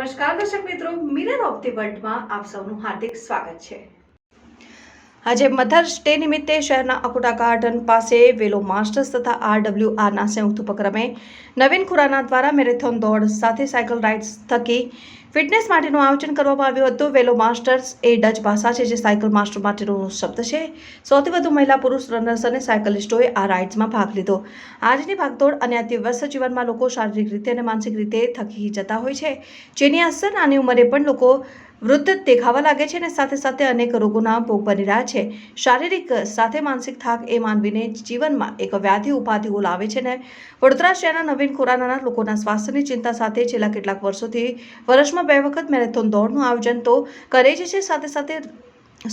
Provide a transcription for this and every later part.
નમસ્કાર દર્શક મિત્રો, મિરર ઓફ ધી વર્લ્ડમાં આપ સૌનું હાર્દિક સ્વાગત છે। આજે મધર્સ ડે નિમિત્તે શહેરના અકોટા ગાર્ડન પાસે વેલો માસ્ટર્સ તથા RWRના સંયુક્ત ઉપક્રમે નવીન ખુરાના દ્વારા મેરેથોન દોડ સાથે સાયકલ રાઇડ્સ થકી ફિટનેસ માટેનું આયોજન કરવામાં આવ્યું હતું। વેલો માસ્ટર્સ એ ડચ ભાષા છે, જે સાયકલ માસ્ટર માટેનો શબ્દ છે। સૌથી વધુ મહિલા પુરુષ રનર્સ અને સાયકલિસ્ટોએ આ રાઇડ્સમાં ભાગ લીધો। આજની ભાગદોડ અને અતિ વ્યસ્ત જીવનમાં લોકો શારીરિક રીતે અને માનસિક રીતે થકી જતા હોય છે, જેની અસર નાની ઉંમરે પણ લોકો વૃદ્ધ દેખાવા લાગે છે અને સાથે સાથે અનેક રોગોના ભોગ બની રહ્યા છે। શારીરિક સાથે માનસિક થાક એ માનવીને જીવનમાં એક વ્યાધિ ઉપાધિઓ લાવે છે ને વડોદરા શહેરના નવીન ખુરાનાના લોકોના સ્વાસ્થ્યની ચિંતા સાથે છેલ્લા કેટલાક વર્ષોથી વર્ષમાં 2 વખત મેરેથોન દોડનું આયોજન તો કરે જ છે, સાથે સાથે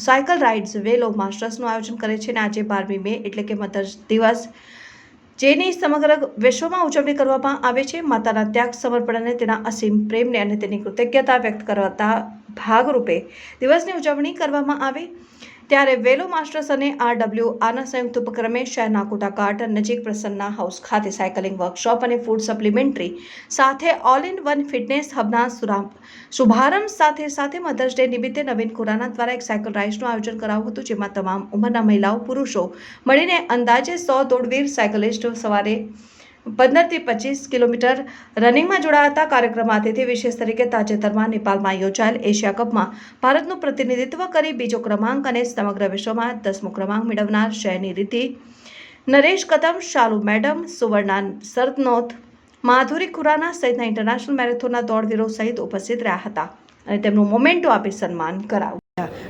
સાયકલ રાઇડ્સ વેલો માસ્ટર્સનું આયોજન કરે છે। અને આજે 12મી મે એટલે કે મધર્સ દિવસ, જેની સમગ્ર વિશ્વમાં ઉજવણી કરવામાં આવે છે। માતાના ત્યાગ, સમર્પણ અને તેના અસીમ પ્રેમને અને તેની કૃતજ્ઞતા વ્યક્ત કરતા ભાગરૂપે દિવસની ઉજવણી કરવામાં આવી। ત્યારે વેલો માસ્ટર્સ અને RWRના સંયુક્ત ઉપક્રમે શહેરના અકોટા ગાર્ડન નજીક પ્રસન્ના હાઉસ ખાતે સાયકલિંગ વર્કશોપ અને ફૂડ સપ્લિમેન્ટરી સાથે ઓલ ઇન વન ફિટનેસ હબના શુભારંભ સાથે મધર્સ ડે નિમિત્તે નવીન ખુરાના દ્વારા એક સાયકલ રાઇડ્સનું આયોજન કરાયું હતું, જેમાં તમામ ઉંમરના મહિલાઓ પુરુષો મળીને અંદાજે 100 દોડવીર સાયકલિસ્ટો સવારે 15 થી 25 કિલોમીટર રનિંગમાં જોડાયા હતા। કાર્યક્રમમાં અતિથિ વિશેષ તરીકે તાજેતરમાં નેપાળમાં યોજાયેલ એશિયા કપમાં ભારતનું પ્રતિનિધિત્વ કરી બીજો ક્રમાંક અને સમગ્ર વિશ્વમાં 10મો ક્રમાંક મેળવનાર શહેરની રીતિ, નરેશ કદમ, શાલુ મેડમ, સુવર્ણા સરનોત, માધુરી ખુરાના સહિતના ઇન્ટરનેશનલ મેરેથોનના દોડવીરો સહિત ઉપસ્થિત રહ્યા હતા અને તેમનું મોમેન્ટો આપી સન્માન કરાવ્યું।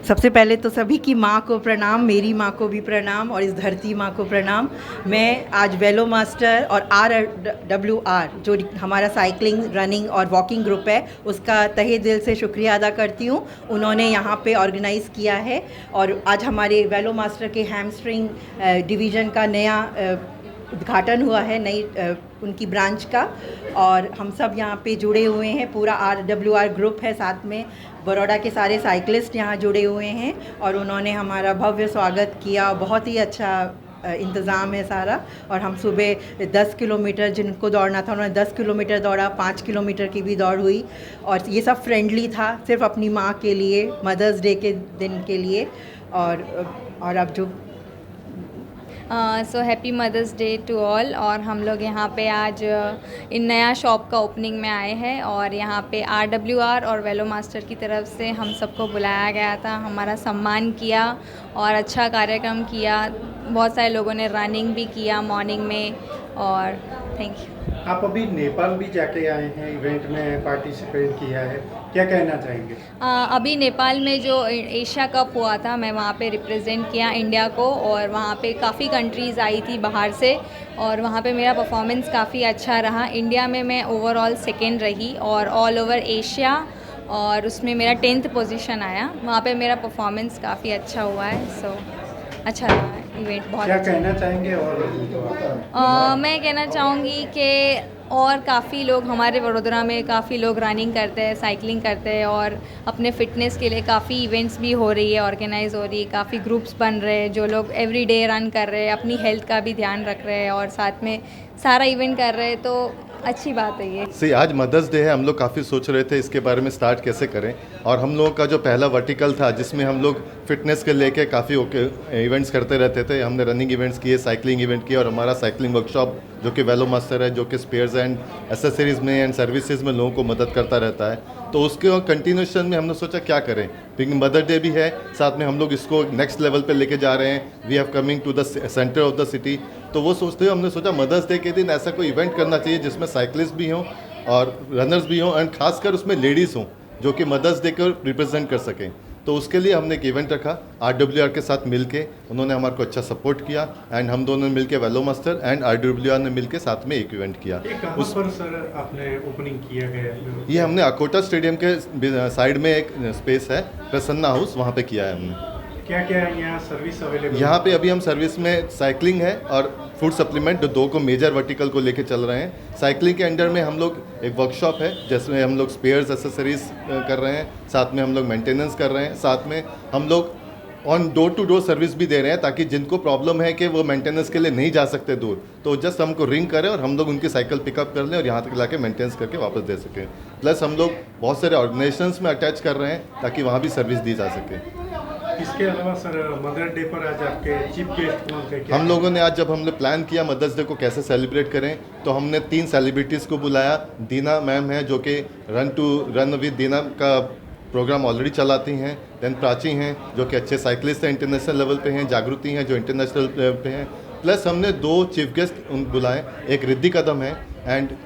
सबसे पहले तो सभी की माँ को प्रणाम, मेरी माँ को भी प्रणाम और इस धरती माँ को प्रणाम। मैं आज वेलो मास्टर और RWR जो हमारा साइकिलिंग, रनिंग और वॉकिंग ग्रुप है, उसका तहे दिल से शुक्रिया अदा करती हूँ। उन्होंने यहाँ पे ऑर्गेनाइज़ किया है और आज हमारे वेलो मास्टर के हैमस्ट्रिंग डिवीज़न का नया उद्घाटन हुआ है, नई उनकी ब्रांच का, और हम सब यहाँ पे जुड़े हुए हैं। पूरा RWR ग्रुप है, साथ में बड़ौदा के सारे साइकिलिस्ट यहाँ जुड़े हुए हैं और उन्होंने हमारा भव्य स्वागत किया। बहुत ही अच्छा इंतज़ाम है सारा। और हम सुबह 10 किलोमीटर जिनको दौड़ना था उन्होंने 10 किलोमीटर दौड़ा, 5 किलोमीटर की भी दौड़ हुई और ये सब फ्रेंडली था, सिर्फ अपनी माँ के लिए, मदर्स डे के दिन के लिए। और अब जो सो happy mother's day to all. और हम लोग यहाँ पे आज इन नया शॉप का ओपनिंग में आए हैं और यहाँ पे RWR और वेलो मास्टर की तरफ से हम सबको बुलाया गया था, हमारा सम्मान किया और अच्छा कार्यक्रम किया। बहुत सारे लोगों ने रनिंग भी किया मॉर्निंग में और थैंक यू। आप अभी नेपाल भी जाके आए हैं, इवेंट में पार्टिसिपेट किया है, क्या कहना चाहेंगे? अभी नेपाल में जो एशिया कप हुआ था, मैं वहाँ पे रिप्रेजेंट किया इंडिया को और वहाँ पे काफ़ी कंट्रीज़ आई थी बाहर से और वहाँ पे मेरा परफॉर्मेंस काफ़ी अच्छा रहा। इंडिया में मैं ओवरऑल सेकेंड रही और ऑल ओवर एशिया और उसमें मेरा 10th पोजीशन आया। वहाँ पे मेरा परफॉर्मेंस काफ़ी अच्छा हुआ है। सो अच्छा रहा है इवेंट, बहुत क्या अच्छा। कहना चाहेंगे? और मैं कहना चाहूँगी कि और काफ़ी लोग हमारे वडोदरा में काफ़ी लोग रनिंग करते हैं, साइकिलिंग करते हैं और अपने फ़िटनेस के लिए काफ़ी इवेंट्स भी हो रही है, ऑर्गेनाइज़ हो रही है, काफ़ी ग्रुप्स बन रहे हैं जो लोग एवरी डे रन कर रहे हैं, अपनी हेल्थ का भी ध्यान रख रहे हैं और साथ में सारा इवेंट कर रहे हैं, तो अच्छी बात है ये। सही, आज मदर्स डे है, हम लोग काफ़ी सोच रहे थे इसके बारे में स्टार्ट कैसे करें, और हम लोगों का जो पहला वर्टिकल था जिसमें हम लोग फिटनेस के लेके काफ़ी इवेंट्स करते रहते थे। हमने रनिंग इवेंट्स किए, साइकिलिंग इवेंट किए और हमारा साइकिलिंग वर्कशॉप जो कि वेलो मास्टर है, जो कि स्पेयर्स एंड एसेसरीज़ में एंड सर्विसेज में लोगों को मदद करता रहता है। तो उसके कंटिन्यूशन में हमने सोचा क्या करें, क्योंकि मदर डे भी है, साथ में हम लोग इसको नेक्स्ट लेवल पे लेके जा रहे हैं। We have coming to the centre of the city, तो वो सोचते हुए हमने सोचा मदर्स डे के दिन ऐसा कोई इवेंट करना चाहिए जिसमें साइकिलिस्ट भी हों और रनर्स भी हों एंड खासकर उसमें लेडीज़ हों जो कि मदर्स डे को रिप्रेजेंट कर सकें। तो उसके लिए हमने एक इवेंट रखा RWR के साथ मिलके, उन्होंने हमारे को अच्छा सपोर्ट किया एंड हम दोनों ने मिलके वेलो मास्टर एंड RWR ने मिलके साथ में एक इवेंट किया। उस पर सर आपने ओपनिंग किया गया? ये हमने अकोटा स्टेडियम के साइड में एक स्पेस है, प्रसन्ना हाउस, वहाँ पे किया है हमने। क्या क्या यहाँ सर्विस अवेलेबल? यहाँ पे अभी हम सर्विस में साइकिलिंग है और फूड सप्लीमेंट, जो 2 को मेजर वर्टिकल को लेके चल रहे हैं। साइकिलिंग के अंडर में हम लोग एक वर्कशॉप है जिसमें हम लोग स्पेयर्स एसेसरीज कर रहे हैं, साथ में हम लोग मेंटेनेंस कर रहे हैं, साथ में हम लोग on door to door service भी दे रहे हैं, ताकि जिनको प्रॉब्लम है कि वो मेंटेनेंस के लिए नहीं जा सकते दूर, तो जस्ट हमको रिंग करें और हम लोग उनकी साइकिल पिकअप कर लें और यहाँ तक लाके मेंटेनेंस करके वापस दे सकें। प्लस हम लोग बहुत सारे ऑर्गेनाइजेशंस में अटैच कर रहे हैं ताकि वहाँ भी सर्विस दी जा सके। इसके अलावा सर, मदर डे पर आज आपके चीफ गेस्ट कौन थे? क्या हम लोगों ने आज जब हमने प्लान किया मदर्स डे को कैसे सेलिब्रेट करें, तो हमने 3 सेलिब्रिटीज़ को बुलाया। दीना मैम है जो कि रन विद दीना का प्रोग्राम ऑलरेडी चलाती हैं। देन प्राची हैं जो कि अच्छे साइकिलिस्ट हैं, इंटरनेशनल लेवल पे हैं। जागृति हैं जो इंटरनेशनल लेवल पे हैं। प्लस हमने 2 चीफ गेस्ट बुलाए, एक रिद्धि कदम है एंड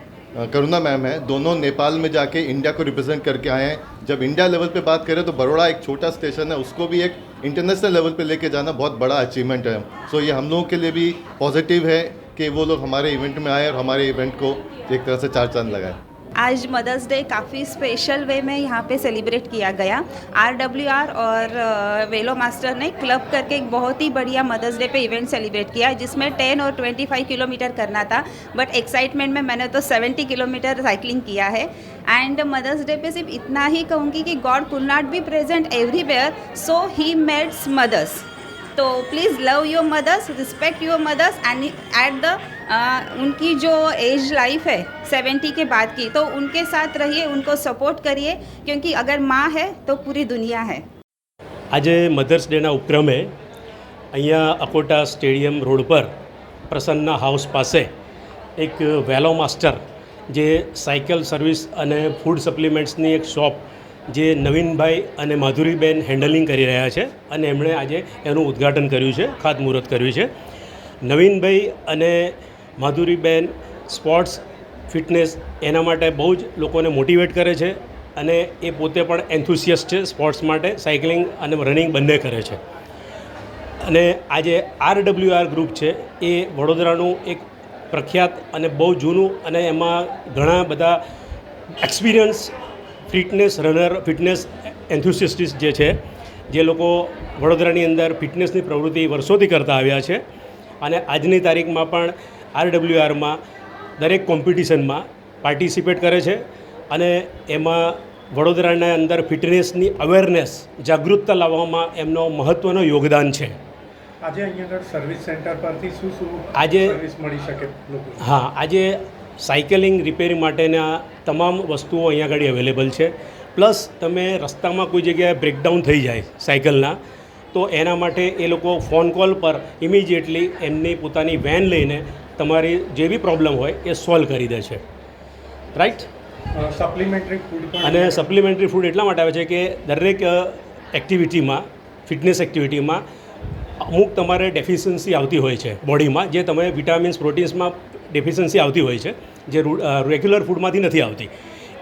करुणा मैम है। दोनों नेपाल में जाके इंडिया को रिप्रेजेंट करके आए हैं। जब इंडिया लेवल पे बात करें तो बड़ौदा एक छोटा स्टेशन है, उसको भी एक इंटरनेशनल लेवल पे लेके जाना बहुत बड़ा अचीवमेंट है। सो ये हम लोगों के लिए भी पॉजिटिव है कि वो लोग हमारे इवेंट में आए और हमारे इवेंट को एक तरह से 4 चांद लगाए। आज मदर्स डे काफ़ी स्पेशल वे में यहाँ पे सेलिब्रेट किया गया। RWR और वेलो मास्टर ने क्लब करके एक बहुत ही बढ़िया मदर्स डे पे इवेंट सेलिब्रेट किया, जिसमें 10 और 25 किलोमीटर करना था, बट एक्साइटमेंट में मैंने तो 70 किलोमीटर साइकिलिंग किया है। एंड मदर्स डे पे सिर्फ इतना ही कहूँगी कि God could not be present everywhere, so he made mothers. तो please love your mothers, respect your mothers and at the उनकी जो एज लाइफ है 70 के बाद की, तो उनके साथ रहिए, उनको सपोर्ट करिए, क्योंकि अगर माँ है तो पूरी दुनिया है। आज मदर्स डेना उपक्रमे अहींया अकोटा स्टेडियम रोड पर प्रसन्ना हाउस पासे एक वेलो मास्टर जे साइकिल सर्विस अने फूड सप्लिमेंट्सनी एक शॉप जे नवीनभाई अने माधुरीबेन हेन्डलिंग करी रह्या छे अने एमणे आजे एनुं उद्घाटन कर्युं छे, खातमुहूर्त कर्युं छे। नवीनभाई अने माधुरीबेन स्पोर्ट्स फिटनेस एना माटे बहु ज लोकोने मोटिवेट करे छे अने ए पोते पण एन्थुसियस्ट छे स्पोर्ट्स माटे, साइकलिंग अने रनिंग बंने करे छे। अने आजे RWR ग्रुप छे ए वडोदरानुं एक प्रख्यात अने बहु जूनुं अने एमां घणा बधा एक्सपीरियंस फिटनेस रनर, फिटनेस एन्थुसियस्टिस्ट जे छे, जे लोको वडोदरानी अंदर फिटनेसनी प्रवृत्ति वर्षोथी करता आव्या छे अने आजनी तारीखमां पण RWR मां दरेक कॉम्पिटिशनमां पार्टिसिपेट करे छे अने एमां वडोदराना अंदर फिटनेसनी अवेरनेस, जागृतता लाववामां एमनो महत्वनो योगदान छे। આજે અહીંયા આગળ સર્વિસ સેન્ટર પરથી શું આજે સર્વિસ મળી શકે લોકો? हाँ, આજે साइकिलिंग रिपेरिंग माटेना तमाम वस्तुओं अहीं आगळ अवेलेबल है। प्लस तमे रस्तामां कोई जग्याए ब्रेकडाउन थई जाए साइकिलना, तो एना माटे ए लोको फोन कॉल पर इमिजिएटली एमनी पोतानी वेन लईने तमारी जे बी प्रॉब्लम होय ए सॉल्व करी दे छे। राइट। सप्लिमेंटरी फूड पण अने सप्लिमेंटरी फूड एटला माटे आवे छे के दरेक एक्टिविटीमां, फिटनेस एक्टिविटीमां अमुक तमारे डेफिशियन्सी आवती होय छे बॉडीमां, जे तमे विटामिन्स प्रोटीन्समां डेफिशियन्सी आवती होय छे, जे रेग्युलर फूडमांथी नथी आवती।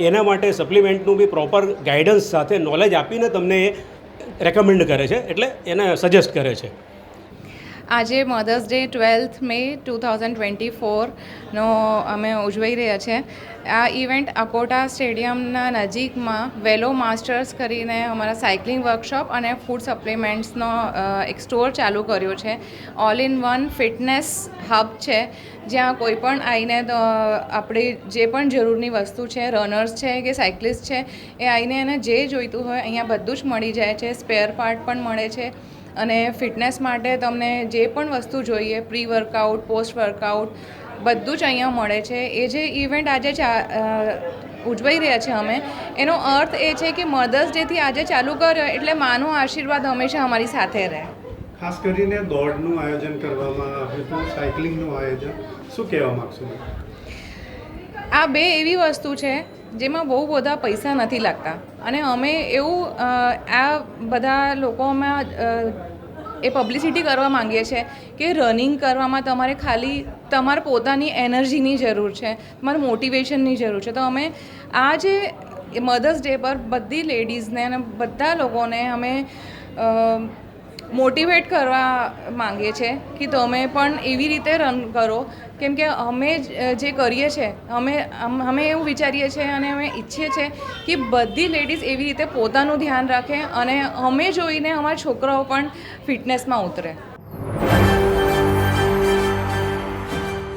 एना माटे सप्लिमेंटनुं बी प्रोपर गाइडन्स साथे नॉलेज आपीने तमने रेकमेंड करे छे, एटले एने सजेस्ट करे छे। આજે મધર્સ ડે 12 મે 2024નો અમે ઉજવાઈ રહ્યા છે। આ ઇવેન્ટ અકોટા સ્ટેડિયમના નજીકમાં વેલો માસ્ટર્સ કરીને અમારા સાયકલિંગ વર્કશોપ અને ફૂડ સપ્લિમેન્ટ્સનો એક સ્ટોર ચાલુ કર્યો છે। All in one fitness hub છે, જ્યાં કોઈ પણ આવીને આપણી જે પણ જરૂરની વસ્તુ છે, રનર્સ છે કે સાયકલિસ્ટ છે, એ આવીને એને જે જોઈતું હોય અહીંયા બધું જ મળી જાય છે। સ્પેર પાર્ટ પણ મળે છે અને ફિટનેસ માટે તમને જે પણ વસ્તુ જોઈએ, પ્રી વર્કઆઉટ, પોસ્ટ વર્કઆઉટ, બધું જ અહીંયા મળે છે। એ જે ઇવેન્ટ આજે ઉજવાઈ રહ્યા છે અમે, એનો અર્થ એ છે કે મધર્સ ડેથી આજે ચાલુ કર્યો એટલે માનો આશીર્વાદ હંમેશા અમારી સાથે રહે। ખાસ કરીને દોડનું આયોજન કરવામાં આવ્યું હતું, સાયકલિંગનું આયોજન, શું કહેવા માગશો? આ બે એવી વસ્તુ છે જેમાં બહુ બધા પૈસા નથી લાગતા અને અમે એવું આ બધા લોકોમાં એ પબ્લિસિટી કરવા માંગીએ છીએ કે રનિંગ કરવામાં તમારે ખાલી તમારા પોતાની એનર્જીની જરૂર છે, તમારે મોટિવેશનની જરૂર છે। તો અમે આ જે મધર્સ ડે પર બધી લેડીઝને અને બધા લોકોને અમે મોટિવેટ કરવા માંગીએ છીએ કે તમે પણ એવી રીતે રન કરો, કેમ કે અમે જે કરીએ છીએ અમે એવું વિચારીએ છીએ અને અમે ઈચ્છીએ છીએ કે બધી લેડીઝ એવી રીતે પોતાનું ધ્યાન રાખે અને અમે જોઈને અમારા છોકરાઓ પણ ફિટનેસમાં ઉતરે।